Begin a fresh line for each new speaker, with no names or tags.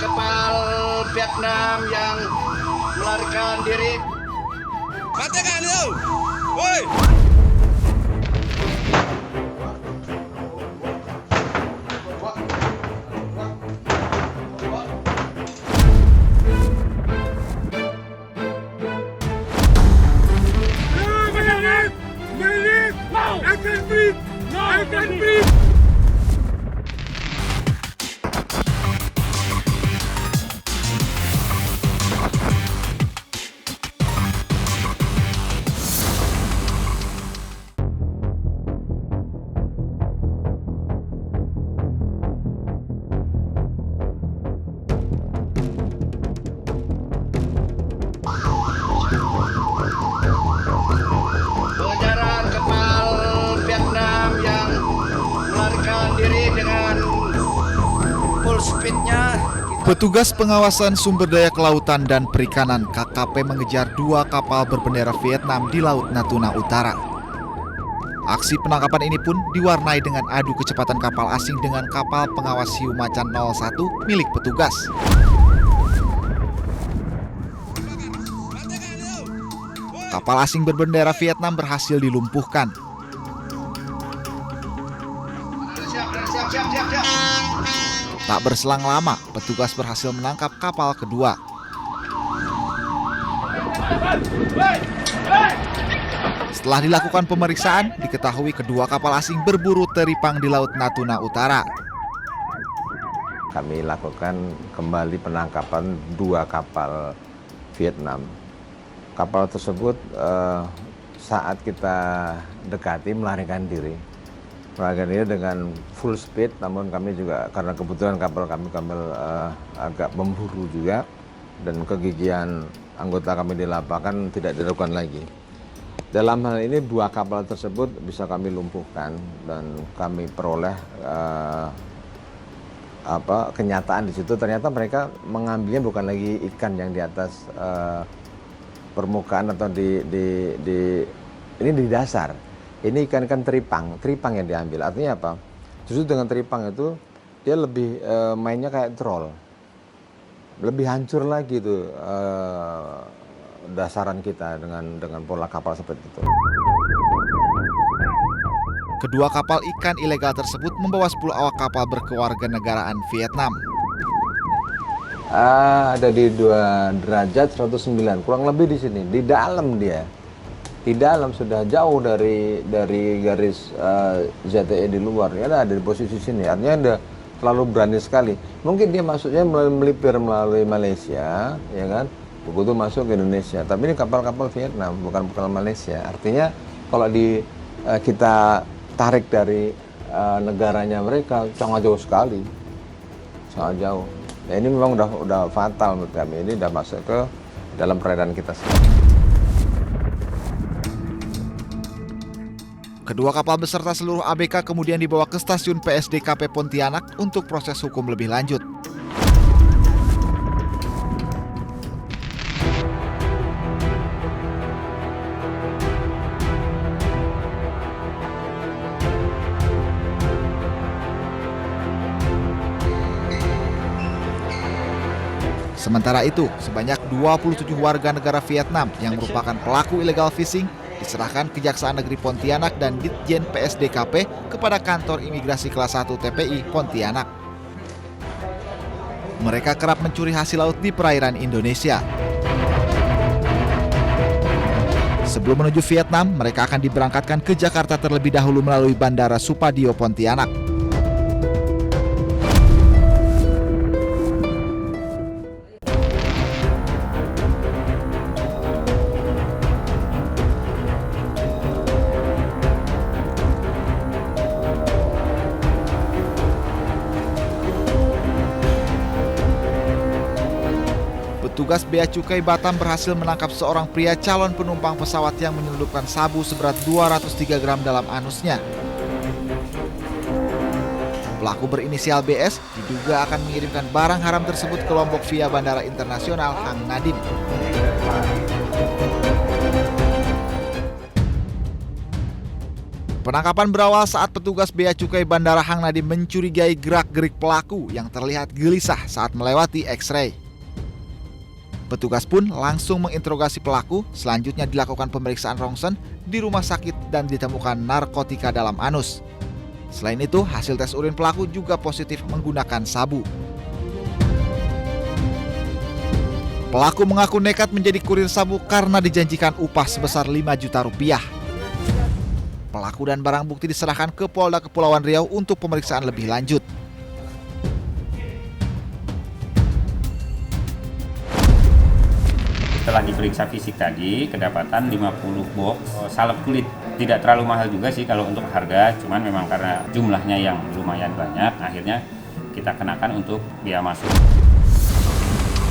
kapal Vietnam yang melarikan diri.
Matikan itu! Woi!
I can breathe!
Pengejaran kapal Vietnam yang melarikan diri dengan full speednya.
Petugas pengawasan sumber daya kelautan dan perikanan KKP mengejar dua kapal berbendera Vietnam di Laut Natuna Utara. Aksi penangkapan ini pun diwarnai dengan adu kecepatan kapal asing dengan kapal pengawas hiu macan 01 milik petugas. Kapal asing berbendera Vietnam berhasil dilumpuhkan.
Siap.
Tak berselang lama, petugas berhasil menangkap kapal kedua. Setelah dilakukan pemeriksaan, diketahui kedua kapal asing berburu teripang di Laut Natuna Utara.
Kami lakukan kembali penangkapan dua kapal Vietnam. Kapal tersebut saat kita dekati melarikan diri dengan full speed, namun kami juga karena kebetulan kapal kami agak memburu juga dan kegigihan anggota kami di lapangan tidak dilakukan lagi. Dalam hal ini dua kapal tersebut bisa kami lumpuhkan dan kami peroleh kenyataan di situ. Ternyata mereka mengambilnya bukan lagi ikan yang di atas permukaan atau ini di dasar. Ini ikan-ikan teripang yang diambil. Artinya apa? Justru dengan teripang itu dia lebih mainnya kayak troll, lebih hancur lagi itu dasaran kita dengan pola kapal seperti itu.
Kedua kapal ikan ilegal tersebut membawa 10 awak kapal berkewarganegaraan Vietnam.
Ada di 2 derajat 109, kurang lebih di sini, di dalam dia. Di dalam sudah jauh dari garis ZTE di luar, ya ada di posisi sini. Artinya dia terlalu berani sekali. Mungkin dia masuknya melipir melalui Malaysia, ya kan? Begitu masuk ke Indonesia. Tapi ini kapal-kapal Vietnam, bukan kapal Malaysia. Artinya kalau kita tarik dari negaranya mereka sangat jauh sekali, sangat jauh. Ya, ini memang udah fatal menurut kami. Ini udah masuk ke dalam peredaran kita sendiri.
Kedua kapal beserta seluruh ABK kemudian dibawa ke stasiun PSDKP Pontianak untuk proses hukum lebih lanjut. Sementara itu, sebanyak 27 warga negara Vietnam yang merupakan pelaku illegal fishing diserahkan Kejaksaan Negeri Pontianak dan Ditjen PSDKP kepada kantor imigrasi kelas 1 TPI Pontianak. Mereka kerap mencuri hasil laut di perairan Indonesia. Sebelum menuju Vietnam, mereka akan diberangkatkan ke Jakarta terlebih dahulu melalui Bandara Supadio Pontianak. Petugas Bea Cukai Batam berhasil menangkap seorang pria calon penumpang pesawat yang menyelundupkan sabu seberat 203 gram dalam anusnya. Pelaku berinisial BS diduga akan mengirimkan barang haram tersebut ke Lombok via Bandara Internasional Hang Nadim. Penangkapan berawal saat petugas Bea Cukai Bandara Hang Nadim mencurigai gerak-gerik pelaku yang terlihat gelisah saat melewati X-ray. Petugas pun langsung menginterogasi pelaku, selanjutnya dilakukan pemeriksaan rongsen di rumah sakit dan ditemukan narkotika dalam anus. Selain itu, hasil tes urin pelaku juga positif menggunakan sabu. Pelaku mengaku nekat menjadi kurir sabu karena dijanjikan upah sebesar 5 juta rupiah. Pelaku dan barang bukti diserahkan ke Polda Kepulauan Riau untuk pemeriksaan lebih lanjut.
Setelah diperiksa fisik tadi, kedapatan 50 box salep kulit. Tidak terlalu mahal juga sih kalau untuk harga, cuman memang karena jumlahnya yang lumayan banyak, akhirnya kita kenakan untuk biaya masuk.